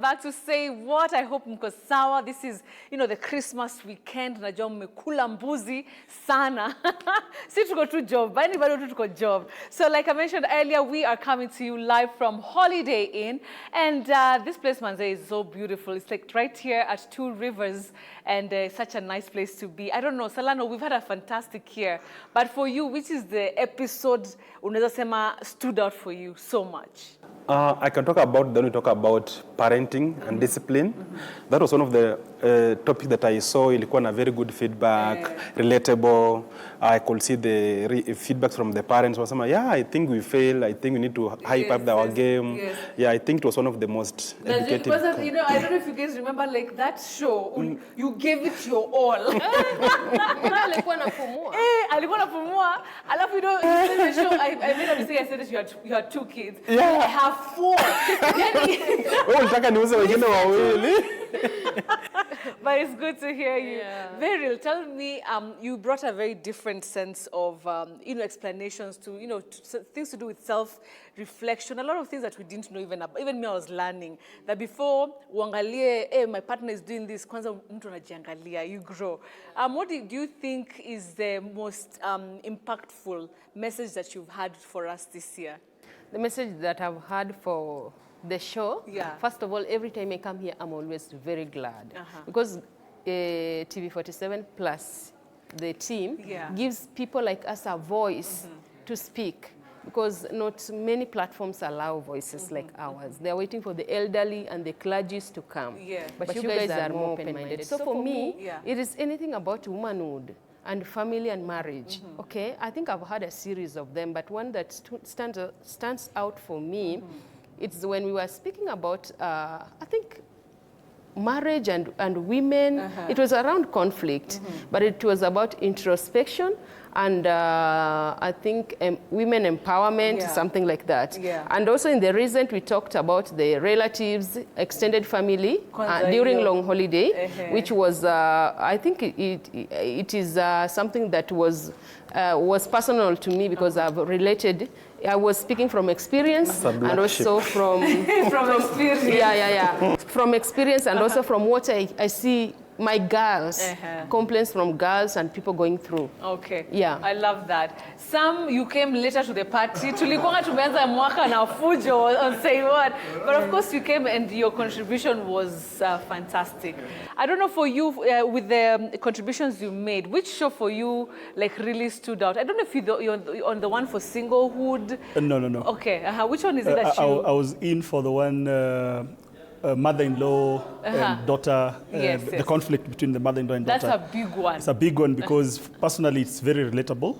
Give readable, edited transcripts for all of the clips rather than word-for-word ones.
back to Say What. I hope mko sawa. This is, the Christmas weekend. Najua mmekula mbuzi sana. Si tuko tu job, but anybody tuko job. So like I mentioned earlier, we are coming to you live from Holiday Inn. And this place, Manze, is so beautiful. It's like right here at Two Rivers. And such a nice place to be. I don't know, Salano, we've had a fantastic year. But for you, which is the episode unaweza sema stood out for you so much? I can talk about, then we talk about parenting and discipline. That was one of the topics that I saw. Ilikuwa na very good feedback, relatable. I could see the feedbacks from the parents. Wasema, yeah, I think we failed. I think we need to hype up our game. Yes. Yeah, I think it was one of the most educative. I don't know if you guys remember, like that show, you gave it your all. Alikuwa anapumua. Alikuwa anapumua. Alafu, in the show, I made a mistake. I said that you had 2 kids. Yeah. I have 4. Ulitaka niuze wengine wawili. But it's good to hear you. Yeah. Veryl, tell me, you brought a very different sense of, explanations to, things to do with self-reflection. A lot of things that we didn't know even about. Even me, I was learning that before, uangalie, my partner is doing this, kwanza mtu anajiangalia, you grow. What do you think is the most impactful message that you've had for us this year? The message that I've had for the show, first of all, every time I come here, I'm always very glad. Because TV47 plus the team gives people like us a voice to speak. Because not many platforms allow voices like ours. They're waiting for the elderly and the clergies to come. But you guys are more open-minded. So for me, it is anything about womanhood and family and marriage. Okay, I think I've had a series of them, but one that stands out for me, it's when we were speaking about, I think, marriage and women. It was around conflict, but it was about introspection and I think women empowerment, something like that. And also in the recent, we talked about the relatives, extended family during long holiday, which was, I think it is something that was personal to me because I've related. I was speaking from experience and also from experience. From experience and also from what I see my girls, complaints from girls and people going through. Okay. Yeah. I love that. Sam, you came later to the party. Tulikuwa tumeanza mwaka na fujo on Say What. But of course you came and your contribution was fantastic. I don't know for you, with the contributions you made, which show for you like really stood out? I don't know if you're on the one for singlehood. No. Okay. Which one is it that you... I was in for the one... mother-in-law and daughter, the conflict between the mother-in-law and daughter. That's a big one. It's a big one because personally it's very relatable.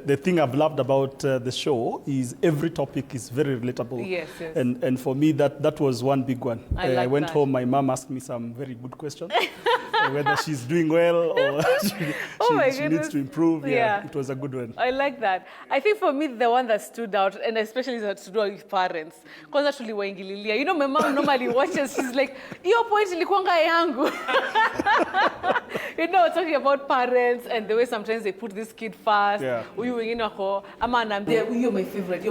The thing I've loved about the show is every topic is very relatable. Yes. And for me, that was one big one. I went home, my mom asked me some very good questions. Whether she's doing well or she needs to improve. Yeah, it was a good one. I like that. I think for me, the one that stood out, and especially that stood out with parents, kwanza tuliwaingililia. My mom normally watches, she's like, iyo point ilikuwanga yangu. Talking about parents and the way sometimes they put this kid first. Uyu wengine wako, ama anambia, you're my favorite.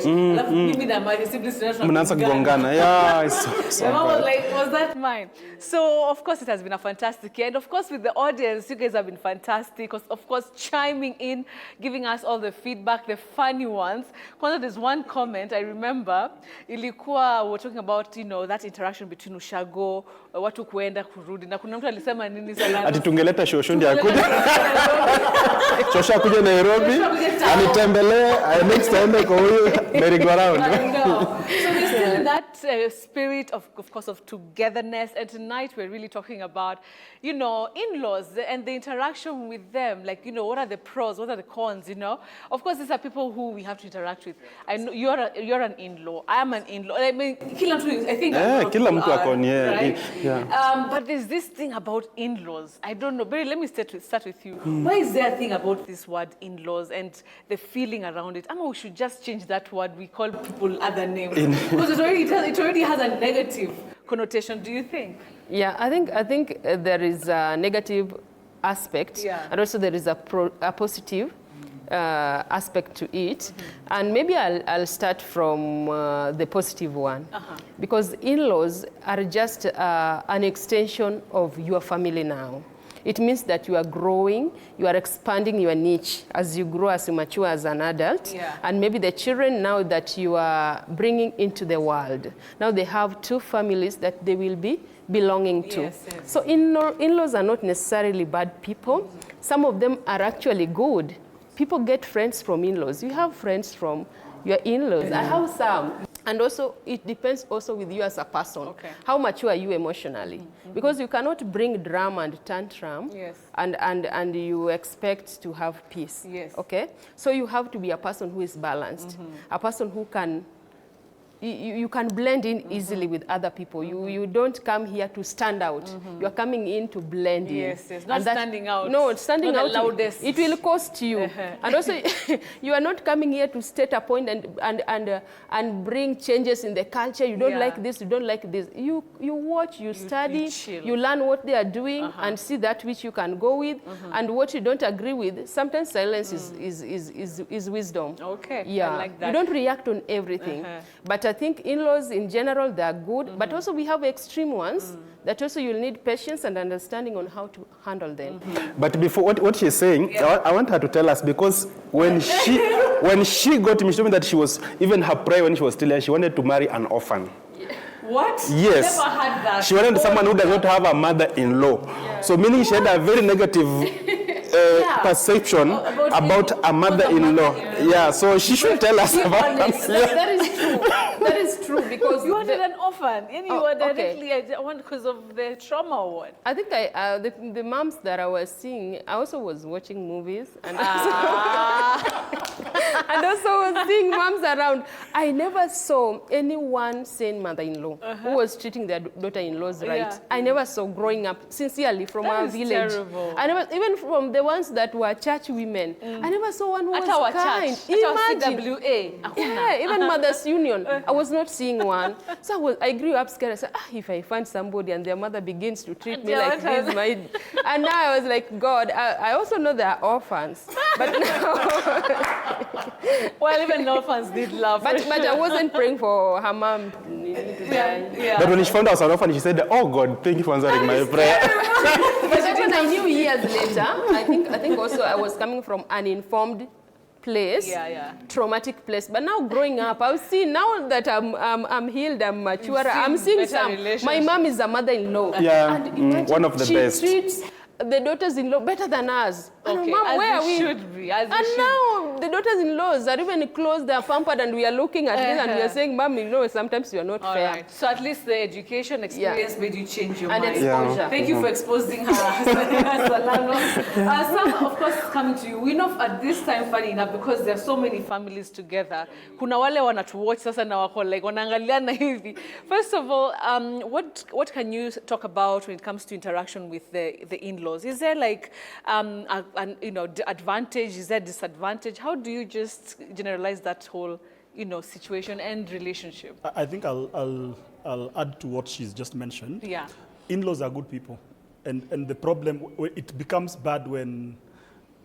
Alafu mimi na my siblings mnaanza kugongana. Yeah, it's so my mom was like, was that mine? So, of course, it has been a fantastic year. And of course, with the audience, you guys have been fantastic. Of course, chiming in, giving us all the feedback, the funny ones. Because there's one comment I remember, ilikuwa, we were talking about, that interaction between Ushago, watu kuenda kurudi. Na kuna mtu alisema nini sana. Ati tungeleta shosho ndio akuje. Shosho akuje Nairobi, anitembelee, next time kwa huyu merry-go-round. So we're still in that spirit of course, of togetherness. And tonight we're really talking about, in-laws and the interaction with them. Like, what are the pros, what are the cons, Of course, these are people who we have to interact with. I know you're an in-law. I am an in-law. I mean, kila mtu, I think kila mtu ako ni, right? But there's this thing about in-laws. I don't know. Barry, let me start with you. Why is there a thing about this word in-laws and the feeling around it? We should just change that word. We call people other names. Because it already has a negative connotation, do you think? Yeah, I think there is a negative aspect, and also there is a positive. aspect to it. And maybe I'll start from the positive one. Because in-laws are just an extension of your family now. It means that you are growing, you are expanding your niche as you grow, as you mature as an adult. And maybe the children now that you are bringing into the world, now they have two families that they will be belonging to. So in-laws are not necessarily bad people. Some of them are actually good. People get friends from in-laws. You have friends from your in-laws. I have some. And also, it depends also with you as a person. How mature are you emotionally? Because you cannot bring drama and tantrum and you expect to have peace. Okay? So you have to be a person who is balanced, a person who can, you can blend in easily with other people. You don't come here to stand out. You are coming in to blend in. Not standing out. No, standing not out, the loudest. It will cost you. And also, you are not coming here to state a point and bring changes in the culture. You don't like this, you don't like this. You watch, you study, you learn what they are doing and see that which you can go with and what you don't agree with. Sometimes silence is wisdom. Yeah. I like that. You don't react on everything. But I think in-laws in general, they are good, but also we have extreme ones that also you'll need patience and understanding on how to handle them. But before what she's saying, I want her to tell us, because when she got me, she told me that she was, even her prayer when she was still there, she wanted to marry an orphan. What? Yes. Never had that. She wanted someone who does not have a mother-in-law. So meaning she had a very negative perception about a mother-in-law. Yeah, so she should tell us about that. That is true. That is true, because you wanted an orphan, and you were directly because of the trauma or what? I think the moms that I was seeing, I also was watching movies and and also was seeing moms around. I never saw anyone saying mother-in-law who was treating their daughter-in-laws right. I never saw growing up, sincerely, from our village. Terrible. I never, even from the ones that were church women, I never saw one who was kind. Imagine. Yeah, even Mothers Union, I was not seeing one. So I grew up scared. I said, if I find somebody and their mother begins to treat me like this, and now I was like, God, I also know there are orphans. But now... Well, even orphans need love. But I wasn't praying for her mom to die. But when she found out I was an orphan, she said, oh God, thank you for answering my prayer. But when I knew years later, I think also I was coming from an informed place, traumatic place. But now growing up, I've seen, now that I'm healed, I'm mature, I'm seeing some. My mom is a mother-in-law. Yeah, and one of the best. She treats the daughters-in-law better than us. Okay, Mom, where are we? Should be, and now the daughters-in-laws are even close, they're pampered, and we are looking at this and we are saying, Mom, you know, sometimes you are not fair. Right. So at least the education experience made you change your mind. Exposure. Thank you for exposing her. Some, of course, coming to you. We know at this time, funny enough, because there are so many families together, kuna wale wanatuwatch sasa na wako like wanaangaliana hivi. First of all, what can you talk about when it comes to interaction with the in-laws? Is there like an advantage? Is there disadvantage? How do you just generalize that whole situation and relationship? I think I'll add to what she's just mentioned. Yeah. In-laws are good people, and the problem, it becomes bad when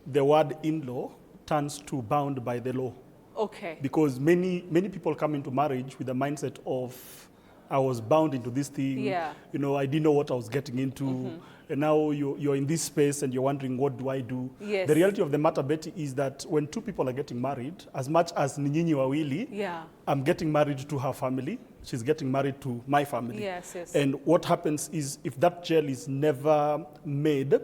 the word in-law turns to bound by the law. Okay. Because many people come into marriage with the mindset of, I was bound into this thing. Yeah. I didn't know what I was getting into. And now you're in this space and you're wondering, what do I do? Yes. The reality of the matter, Betty, is that when two people are getting married, as much as Ninyinyi Wawili, I'm getting married to her family, she's getting married to my family. Yes, yes. And what happens is, if that gel is never made,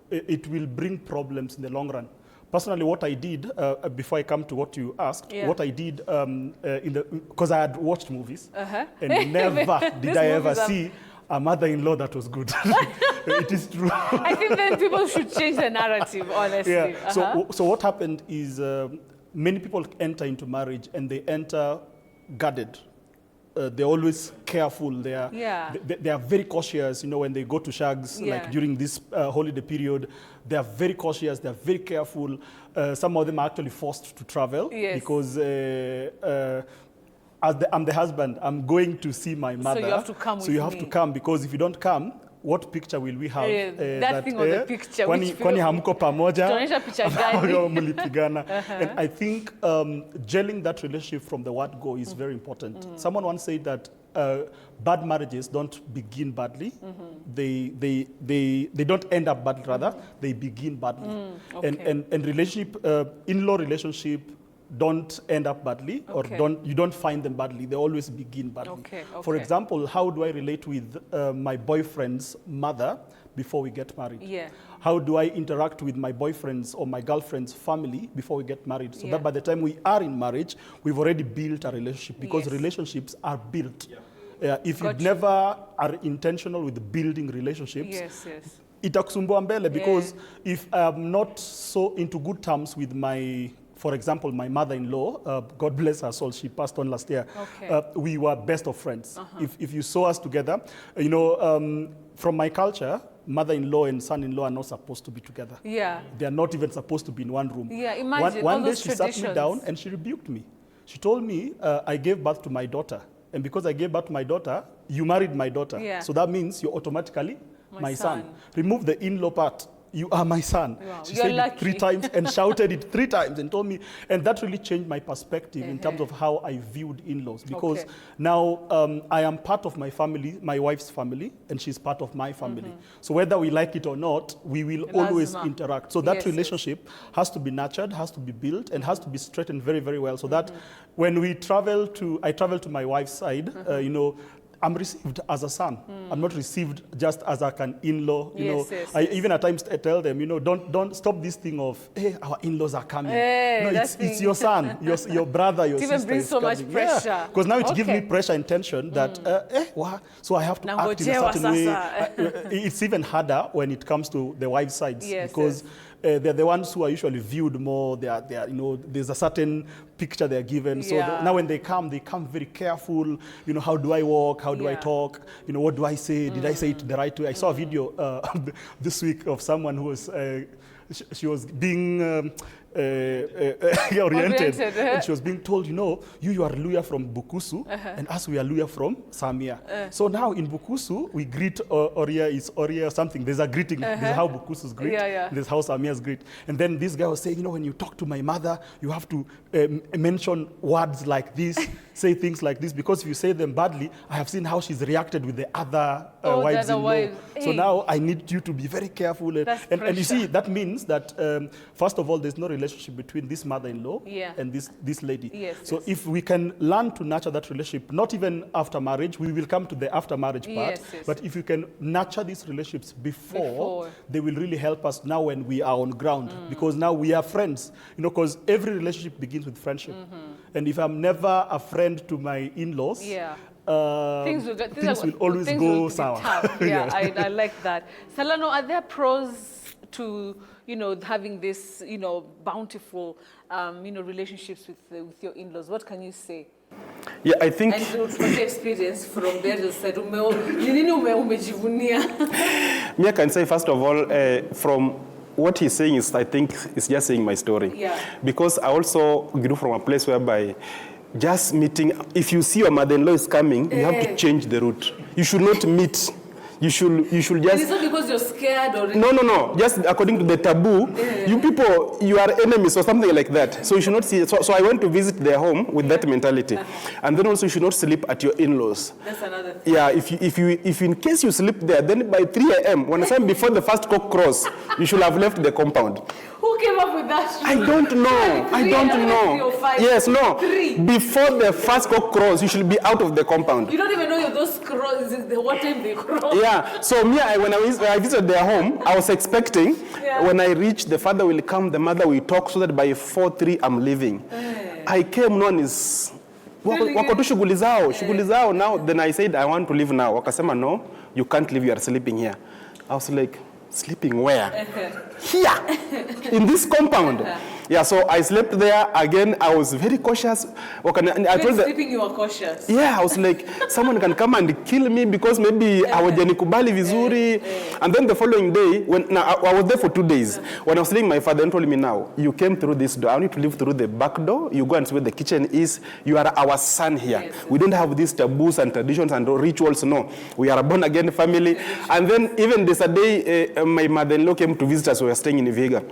it will bring problems in the long run. Personally, what I did, before I come to what you asked, what I did, because I had watched movies, and never did I ever see a mother-in-law that was good. It is true. I think then people should change the narrative, honestly. Yeah. So what happened is many people enter into marriage and they enter guarded. They're always careful. They are very cautious. When they go to shags, like during this holiday period, they are very cautious. They are very careful. Some of them are actually forced to travel because I'm the husband. I'm going to see my mother. So you have to come to come, because if you don't come, what picture will we have? That thing on the picture. Kwani hamko pamoja? Tunaonyesha picha gani? Mulipigana. And I think gelling that relationship from the word go is very important. Someone once said that bad marriages don't begin badly. They don't end up badly, rather. They begin badly. Okay. And relationship, in-law relationship, don't end up badly, or you don't find them badly. They always begin badly. Okay. For example, how do I relate with my boyfriend's mother before we get married? Yeah. How do I interact with my boyfriend's or my girlfriend's family before we get married? So that by the time we are in marriage, we've already built a relationship, because relationships are built. If you never are intentional with building relationships, itakusumbua mbele, because if I'm not so into good terms with for example, my mother-in-law, God bless her soul, she passed on last year. We were best of friends. If you saw us together, you know, from my culture, mother-in-law and son-in-law are not supposed to be together. Yeah. They are not even supposed to be in one room. Yeah, imagine one all day those she sat me down and she rebuked me. She told me, I gave birth to my daughter. And because I gave birth to my daughter, you married my daughter. Yeah. So that means you're automatically my son. Remove the in-law part. You are my son. Wow. She You're said lucky. it 3 times and shouted it 3 times and told me, and that really changed my perspective in terms of how I viewed in-laws, because now I am part of my family, my wife's family, and she's part of my family. So whether we like it or not, we will always interact. So that relationship has to be nurtured, has to be built, and has to be straightened very, very well, so that when I travel to my wife's side, you know, I'm received as a son. I'm not received just as like an in-law. You know, even at times I tell them, you know, don't stop this thing of, hey, our in-laws are coming. No, it's your son, your brother, your sister. It even brings so much pressure. Because now it gives me pressure and tension that, so I have to act in a certain way. It's even harder when it comes to the wife sides, because they're the ones who are usually viewed more. They are, you know, there's a certain picture they're given. So now when they come very careful. You know, how do I walk? How do I talk? You know, what do I say? Did I say it the right way? I saw a video this week of someone who was, she was being oriented. And she was being told, you know, you are Luya from Bukusu, and us, we are Luya from Samia. So now in Bukusu, we greet Oria is Oria or something. There's a greeting. There's how Bukusus greet. There's how Samias greet. And then this guy was saying, you know, when you talk to my mother, you have to mention words like this, say things like this, because if you say them badly, I have seen how she's reacted with the other wives-in-law. So now I need you to be very careful. And you see, that means that, first of all, there's no relationship between this mother-in-law and this lady. So if we can learn to nurture that relationship, not even after marriage, we will come to the after marriage part, but if you can nurture these relationships before, they will really help us now when we are on ground, because now we are friends, you know, because every relationship begins with friendship. And if I'm never a friend to my in-laws, things will always go sour. I like that. Salano, are there pros to, you know, having this, you know, bountiful, you know, relationships with your in-laws? What can you say? Yeah, I think. And what's the experience from there? You said, me, I can say first of all, from what he's saying is, I think, is just saying my story. Because I also grew from a place whereby just meeting, if you see your mother-in-law is coming, you have to change the route. You should not meet. You should just. And it's not because you're scared or. No. Just according to the taboo, you people, you are enemies or something like that. So you should not see. So I went to visit their home with that mentality, and then also you should not sleep at your in-laws. That's another thing. Yeah, if in case you sleep there, then by 3 a.m. when time before the first cock cross, you should have left the compound. Who came up with that? I don't know. Yes, no. 3. Before the first cock cross, you should be out of the compound. You don't even know those crosses, what time they cross. Yeah. So me, when I visited their home, I was expecting when I reach, the father will come, the mother will talk, so that by 4:03 I'm leaving. I came, no one is. Wako tu shughuli zao now. Then I said I want to leave now. Wakasema no, you can't leave. You are sleeping here. I was like, sleeping where? Here, in this compound. Yeah, so I slept there. Again, I was very cautious. I told sleeping, you were cautious. Yeah, I was like, someone can come and kill me because maybe hawajanikubali vizuri. And then the following day, I was there for 2 days. When I was leaving, my father told me, now, you came through this door. I need to live through the back door. You go and see where the kitchen is. You are our son here. Yes. We don't have these taboos and traditions and rituals. No, we are a born-again family. And then even this day, my mother-in-law came to visit us. We were staying in Vega.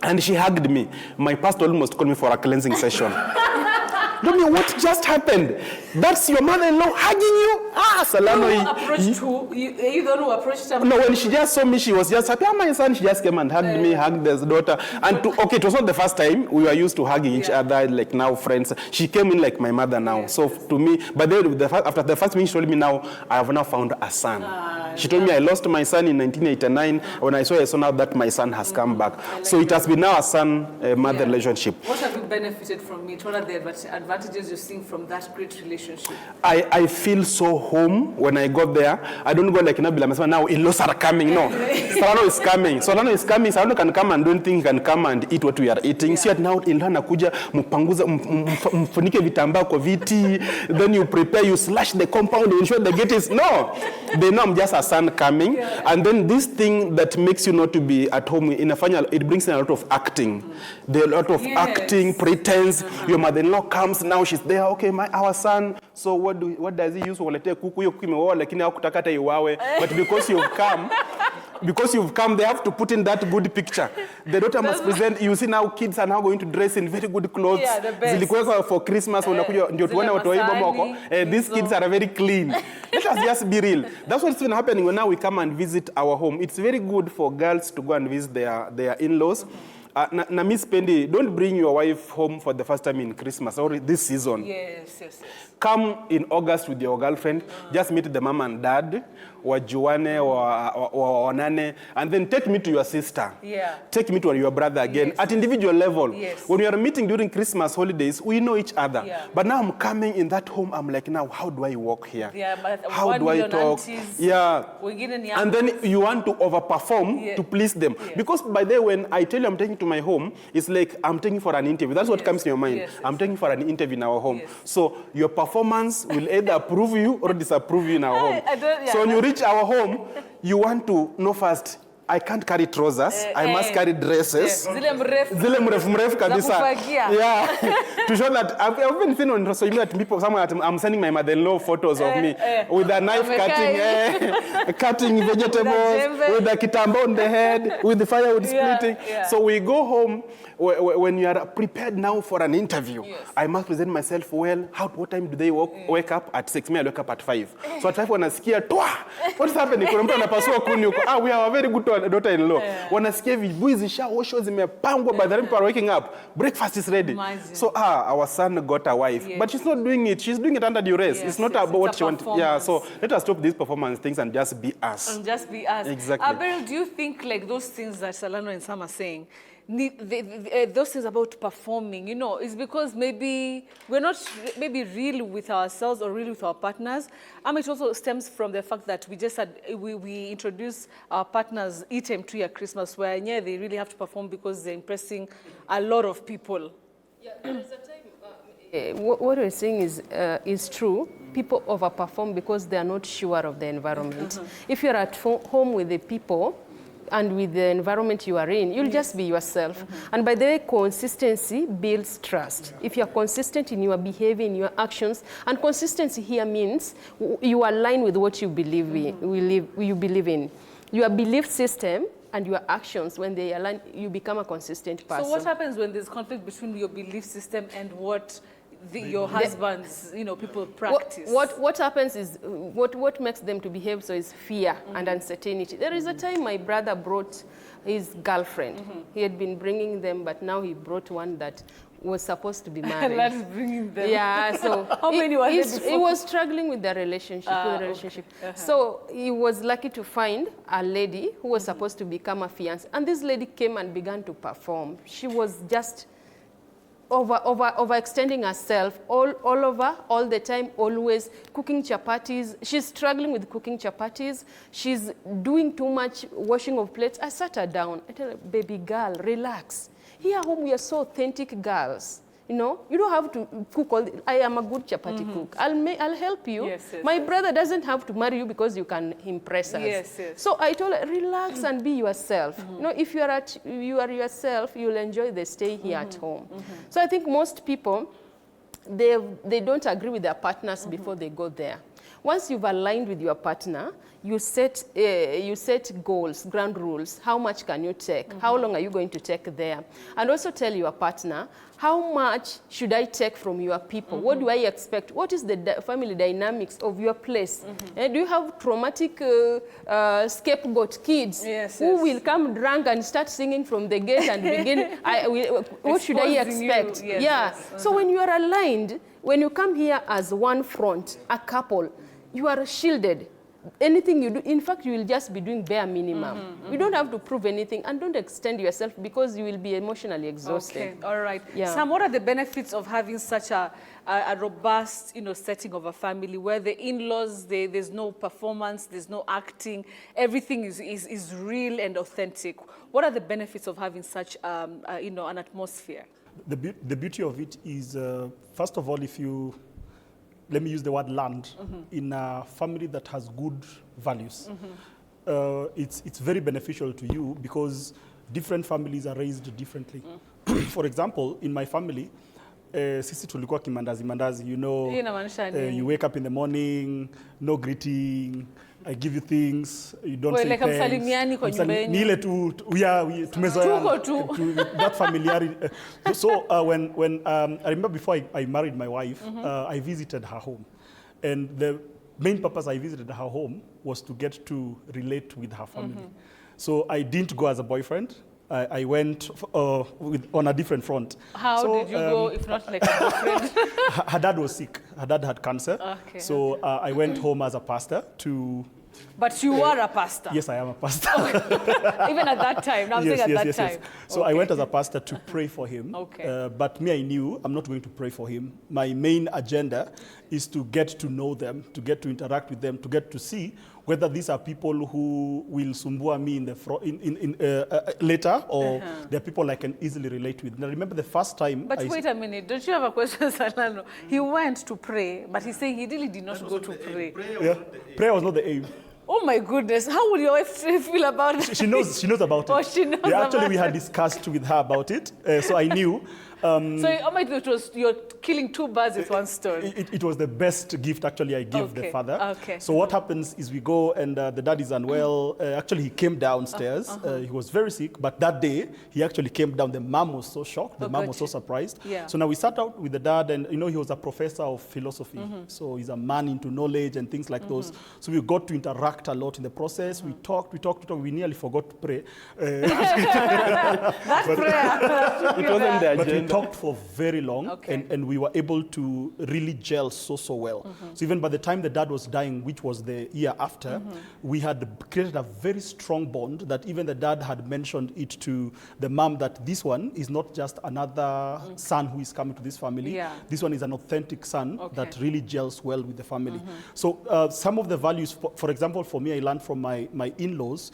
And she hugged me. My pastor almost called me for a cleansing session. Tell me what just happened. That's your mother-in-law hugging you? Salano. You approached who? You don't know who approached her? No, when she just saw me, she was just happy. My son, she just came and hugged me, hugged his daughter. And it was not the first time. We were used to hugging each other, like now friends. She came in like my mother now. So to me, but then after the first meeting, she told me, now, I have now found a son. She told me I lost my son in 1989. When I saw now that my son has come back. So it has been now a son-mother relationship. What have you benefited from it? What are the advantages you're seeing from that great relationship? I feel so home when I got there. I don't go like, now in-laws are coming. No, Solano is coming. Solano is coming. Solano can come and don't think he can come and eat what we are eating. See, now in-law nakuja, mpanguza, mfunike vitambaa kwa viti. Then you prepare, you slash the compound, you ensure the gate is, no. They know I'm just a son coming. And then this thing that makes you not to be at home, it brings in a lot of acting. There are a lot of acting, pretense. Your mother-in-law comes, now she's there, okay, our son, so what does he use? But because you've come, they have to put in that good picture. The daughter must present. You see now kids are now going to dress in very good clothes. Yeah, the best. For Christmas, these kids are very clean. Let us just be real. That's what's been happening when now we come and visit our home. It's very good for girls to go and visit their in-laws. Miss Pendi, don't bring your wife home for the first time in Christmas or this season. Yes. Come in August with your girlfriend. Just meet the mom and dad, wajuane, wanane, and then take me to your sister. Yeah. Take me to your brother again at individual level. Yes. When we are meeting during Christmas holidays, we know each other. Yeah. But now I'm coming in that home. I'm like, now how do I walk here? Yeah, but how do I talk? Aunties, and then you want to overperform to please them. Yes. Because by the way, when I tell you I'm taking to my home, it's like I'm taking for an interview. That's what comes in your mind. Yes. I'm taking for an interview in our home. Yes. So your performance will either approve you or disapprove you in our home. So when you reach our home, you want to know first, I can't carry trousers. I must carry dresses. Zile mrefu kabisa. Yeah. To show that I've even seen on social media people, I'm sending my mother-in-law photos of me with a knife cutting vegetables, with a kitamba on the head, with the firewood splitting. Yeah. So we go home. When you are prepared now for an interview, I must present myself well. What time do they wake up? At 6. Me, I wake up at 5. So at 5 when I scare, what's happening? We have a very good daughter-in-law. When I scare, by the time people are waking up, breakfast is ready. Imagine. So our son got a wife, but she's not doing it. She's doing it under duress. It's not about what she wants. Yeah. So let us stop these performance things and just be us. And just be us. Exactly. Beryl, do you think like those things that Solano and Sam are saying, those things about performing, is because maybe we're not real with ourselves or real with our partners. It also stems from the fact that we introduce our partners each time to Christmas, where they really have to perform because they're impressing a lot of people. Yeah, there's a time. What we're saying is true. People overperform because they are not sure of the environment. If you're at home with the people, and with the environment you are in, you'll just be yourself. And by the way, consistency builds trust. If you're consistent in your behavior, in your actions, and consistency here means you align with what you believe in. Your belief system and your actions, when they align, you become a consistent person. So what happens when there's conflict between your belief system and what your husband's, people practice? What happens is, what makes them to behave so is fear and uncertainty. There is a time my brother brought his girlfriend. He had been bringing them, but now he brought one that was supposed to be married. That's bringing them. Yeah, so how many were there before? He was struggling with the relationship. So he was lucky to find a lady who was supposed to become a fiancé. And this lady came and began to perform. She was just overextending herself all over, all the time, always cooking chapatis. She's struggling with cooking chapatis. She's doing too much washing of plates. I sat her down. I tell her, baby girl, relax. Here at home, we are so authentic girls. You know, you don't have to cook all I am a good chapati cook. I'll help you. Yes, yes, My brother doesn't have to marry you because you can impress us. Yes, yes. So I told her, relax and be yourself. You know, if you are yourself, you'll enjoy the stay here at home. So I think most people, they don't agree with their partners before they go there. Once you've aligned with your partner, you set goals, ground rules. How much can you take? How long are you going to take there? And also tell your partner, how much should I take from your people? What do I expect? What is the family dynamics of your place? Do you have traumatic scapegoat kids who will come drunk and start singing from the gate and begin, what should I expect? So when you are aligned, when you come here as one front, a couple, you are shielded. Anything you do, in fact, you will just be doing bare minimum. You don't have to prove anything, and don't extend yourself because you will be emotionally exhausted. Okay, all right. Sam, what are the benefits of having such a robust, setting of a family where the in-laws, there's no performance, there's no acting, everything is real and authentic? What are the benefits of having such, an atmosphere? The beauty of it is, first of all, let me use the word land, in a family that has good values, it's very beneficial to you because different families are raised differently. For example, in my family, sisi tulikuwa kimandazi, you wake up in the morning, no greeting, I give you things, you don't say thanks. That familiarity. So when I remember before I married my wife, I visited her home. And the main purpose I visited her home was to get to relate with her family. So I didn't go as a boyfriend. I went on a different front. How did you go, if not like a boyfriend? Her dad was sick. Her dad had cancer. Okay. So I went home as a pastor to... But you are a pastor? Yes, I am a pastor. Even at that time? Now I'm saying at that time. So I went as a pastor to pray for him. But me, I knew I'm not going to pray for him. My main agenda is to get to know them, to get to interact with them, to get to see whether these are people who will sumbua me later, or they're people I can easily relate with. And I remember the first time... But wait a minute, don't you have a question, Salano? He went to pray, but he's saying he really did not go to pray. Prayer was not the aim. Oh my goodness, how will your wife feel about it? She knows about it. Oh, she knows actually, we had discussed with her about it, so I knew. So you're killing two birds with one stone. It was the best gift actually I gave the father. So what happens is we go and the dad is unwell. Actually, he came downstairs. He was very sick, but that day he actually came down. The mom was so shocked. The mom was so surprised. So now we sat out with the dad, and he was a professor of philosophy. So he's a man into knowledge and things like those. So we got to interact a lot in the process. We talked. We nearly forgot to pray. That prayer. It wasn't the agenda. Talked for very long, and we were able to really gel so well. So even by the time the dad was dying, which was the year after, we had created a very strong bond that even the dad had mentioned it to the mom that this one is not just another son who is coming to this family. This one is an authentic son that really gels well with the family. So some of the values, for example, for me, I learned from my in-laws.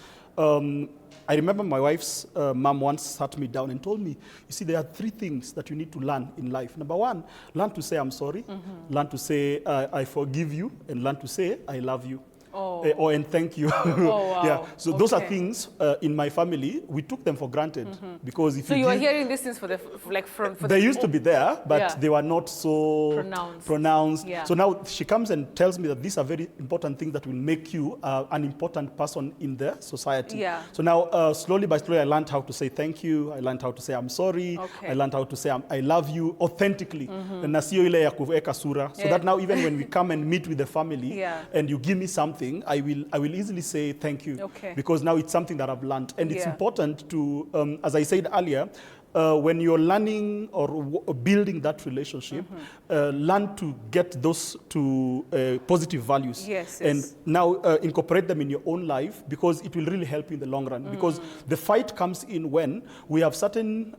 I remember my wife's mom once sat me down and told me, you see, there are 3 things that you need to learn in life. Number 1, learn to say I'm sorry, learn to say I forgive you, and learn to say I love you. And thank you. Wow. So those are things in my family, we took them for granted. Because if you were hearing these things they used to be there, but they were not so pronounced. So now she comes and tells me that these are very important things that will make you an important person in the society. So now slowly by slowly I learned how to say thank you, I learned how to say I'm sorry, I learned how to say I love you authentically. Na sio ile ya kuweka sura. So that now even when we come and meet with the family and you give me something, I will easily say thank you, because now it's something that I've learned. And it's important to, as I said earlier, when you're learning or building that relationship, learn to get those to positive values. And now incorporate them in your own life, because it will really help you in the long run. Because the fight comes in when we have certain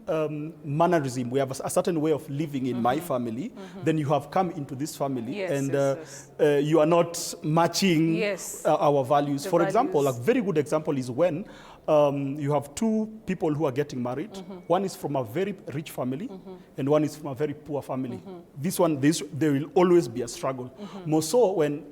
mannerism, we have a certain way of living in my family, then you have come into this family and you are not matching our values. For example, a very good example is when you have 2 people who are getting married. One is from a very rich family and one is from a very poor family. This one, there will always be a struggle. More so when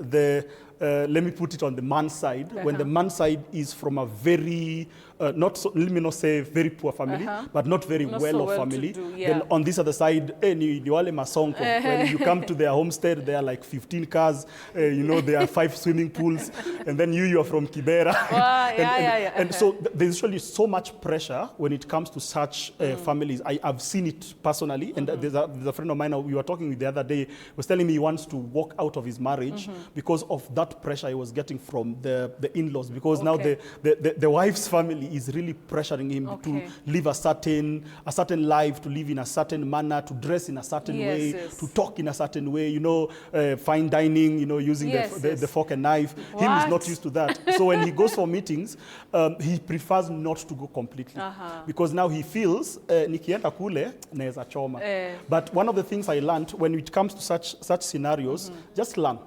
let me put it on the man's side, when the man's side is from a very, let me not say very poor family, but not very well-off family. Then on this other side, ni wale masonko. When you come to their homestead, there are like 15 cars, you know, there are 5 swimming pools, and then you are from Kibera. And so there's usually so much pressure when it comes to such families. I've seen it personally, and there's a friend of mine we were talking with the other day, was telling me he wants to walk out of his marriage because of that pressure he was getting from the in-laws, because now the wife's family is really pressuring him to live a certain life, to live in a certain manner, to dress in a certain way, to talk in a certain way, you know, fine dining, you know, using the fork and knife. Him is not used to that. So when he goes for meetings, he prefers not to go completely because now he feels nikienda kule naeza choma. But one of the things I learned when it comes to such scenarios, just learn.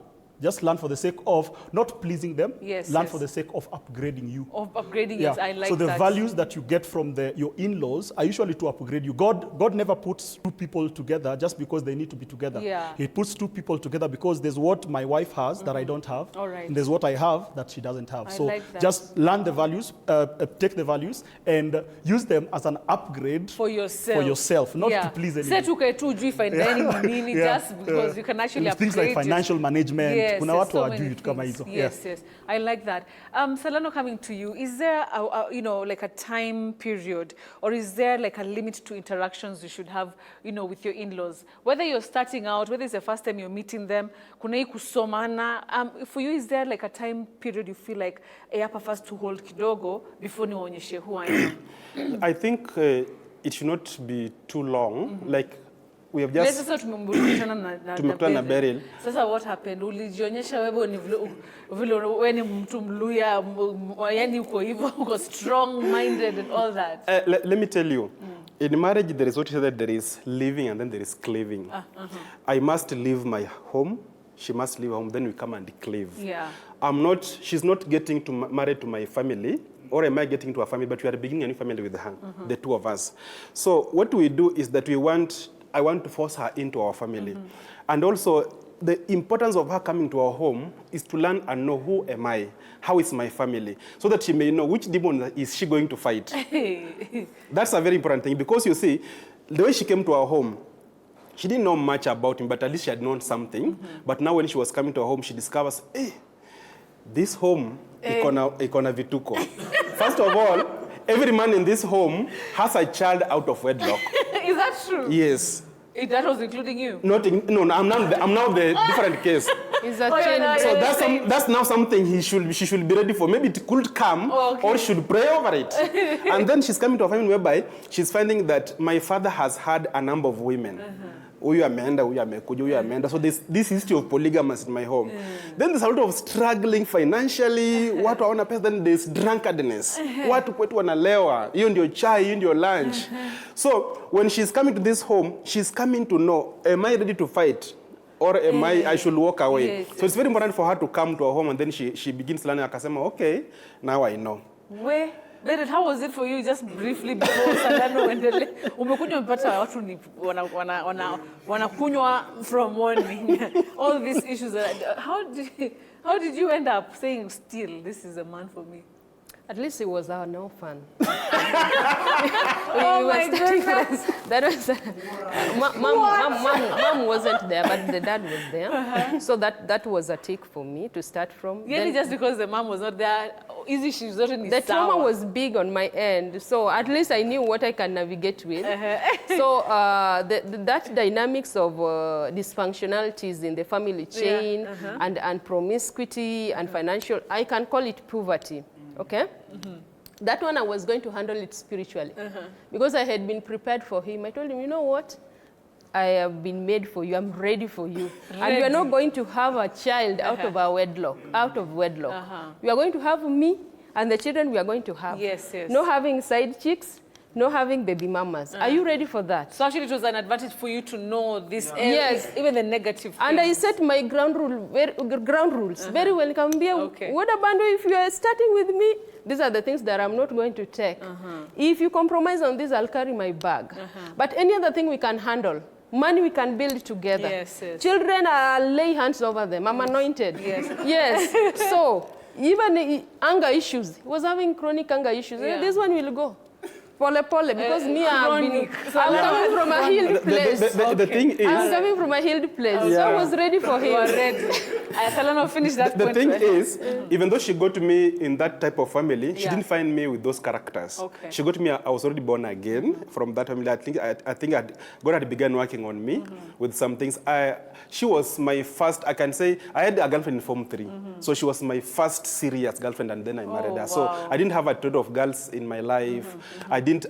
Just learn for the sake of not pleasing them. Learn for the sake of upgrading you. Of upgrading, yes, I like that. So the values that you get from your in-laws are usually to upgrade you. God never puts 2 people together just because they need to be together. He puts 2 people together because there's what my wife has that I don't have, and there's what I have that she doesn't have. So just learn the values, take the values, and use them as an upgrade for yourself, not to please anyone. Just because you can actually upgrade things like financial management. Yes. I like that. Salano, coming to you, is there like a time period, or is there like a limit to interactions you should have, you know, with your in-laws? Whether you're starting out, whether it's the first time you're meeting them, kuna hii kusomana. For you, is there like a time period you feel like hapa first to hold kidogo before nionyeshe who I am? I think it should not be too long. Like, we have just tumekutana Beryl. Sasa what happened? Ulijionyesha wewe ni vile wewe ni mtu mluya, yani uko hivyo, uko strong minded and all that. Let me tell you. In marriage there is what you say that there is living and then there is cleaving. I must leave my home, she must leave home, then we come and cleave. She's not getting married to my family, or am I getting to a family, but we are beginning a new family with her, the 2 of us. So what we do is that I want to force her into our family. And also, the importance of her coming to our home is to learn and know who am I, how is my family, so that she may know which demon is she going to fight. That's a very important thing, because you see, the way she came to our home, she didn't know much about him, but at least she had known something. But now when she was coming to our home, she discovers, hey, this home, ikona vituko. First of all, every man in this home has a child out of wedlock. Is that true? Yes. That was including you? No, I'm now the different case. Is that so that's now something she should be ready for. Maybe it could come, or should pray over it. And then she's coming to a family whereby she's finding that my father has had a number of women. Huyu ameenda, huyu amekuja, huyu ameenda. So this history of polygamous in my home. Then there's a lot of struggling financially. Watu hawana pesa, then there's drunkenness. Watu kwetu wanalewa. Hiyo ndio chai, hiyo ndio lunch. So when she's coming to this home, she's coming to know, am I ready to fight? Or am I should walk away? So it's very important for her to come to our home, and then she begins learning. Akasema, okay, now I know. Beryl, how was it for you, just briefly before Salano wendele? Umekuja umepata watu ni wanakunywa from morning. All these issues. How did you end up saying, still, this is a man for me? At least it was our no fun. Oh my goodness. That was mom wasn't there, but the dad was there. So that was a take for me to start from. Really, just because the mom was not there, easy, she was not in the trauma was big on my end, so at least I knew what I can navigate with. So that dynamics of dysfunctionalities in the family chain and promiscuity and financial, I can call it poverty. Okay? That one I was going to handle it spiritually. Because I had been prepared for him. I told him, you know what? I have been made for you. I'm ready for you. And we are not going to have a child out of our wedlock, out of wedlock. We are going to have me and the children we are going to have. Yes. No having side chicks, no having baby mamas. Are you ready for that? So actually it was an advantage for you to know this, Yes. even the negative things. And I set my ground rules very well. Okay. What about if you are starting with me? These are the things that I'm not going to take. If you compromise on this, I'll carry my bag. But any other thing we can handle. Money we can build together. Yes, yes. Children, I'll lay hands over them. I'm anointed. Yes. Yes. So even anger issues, he was having chronic anger issues. Yeah. This one will go. Pole pole, because me, I'm coming from a healed place. The thing is, I'm coming from a healed place, so I was ready for him. You are ready. Salano, finish that the point. thing is, even though she got me in that type of family, she didn't find me with those characters. Okay. She got me, I was already born again from that family. I think God had begun working on me with some things. She was my first, I can say, I had a girlfriend in Form 3. So she was my first serious girlfriend, and then I married her. So I didn't have a lot of girls in my life.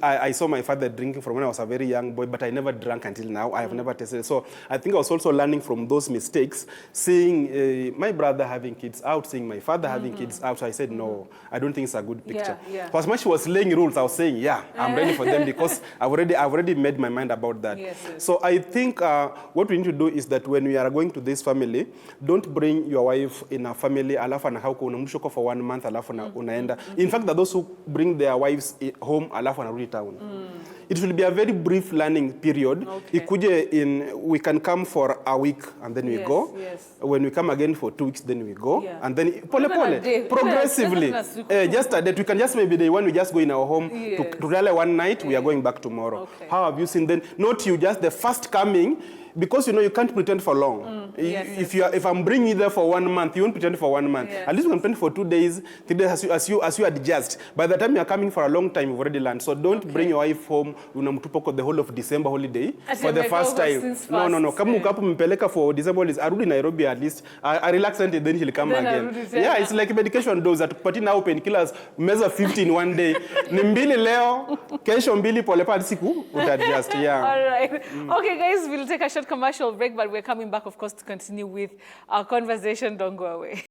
I saw my father drinking from when I was a very young boy, but I never drank until now. I have never tasted it. So I think I was also learning from those mistakes, seeing my brother having kids out, seeing my father having kids out. So I said, no, I don't think it's a good picture. So as much as she was laying rules, I was saying, yeah, I'm ready for them because I've already made my mind about that. Yes, yes. So I think what we need to do is that when we are going to this family, don't bring your wife in a family, alafu anahauka unamshoko for 1 month, alafu unaenda. In fact, there are those who bring their wives home, alafu anarudi town. It will be a very brief learning period. Okay. We can come for a week and then we go. Yes. When we come again for 2 weeks, then we go. Yeah. And then progressively, just a day. We can just maybe day one we just go in our home to rally one night. We are going back tomorrow. Okay. How have you seen then? Not you just the first coming. Because you know you can't pretend for long. If I'm bringing you there for 1 month, you won't pretend for 1 month. At least you can pretend for 2 days, 3 days as you adjust. By the time you are coming for a long time, you've already learned. So don't bring your wife home unamtupoko the whole of December holiday for the first time. No. Kama ukapo mpeleka for December holidays, arudi Nairobi at least. I relax and then he'll come again. Yeah, it's like medication dose that pati now painkillers measure 50 in 1 day. Ni mbili leo, kesho mbili polepole siku uta-adjust. Yeah. All right. Okay, guys, we'll take a short commercial break, but we're coming back, of course, to continue with our conversation. Don't go away.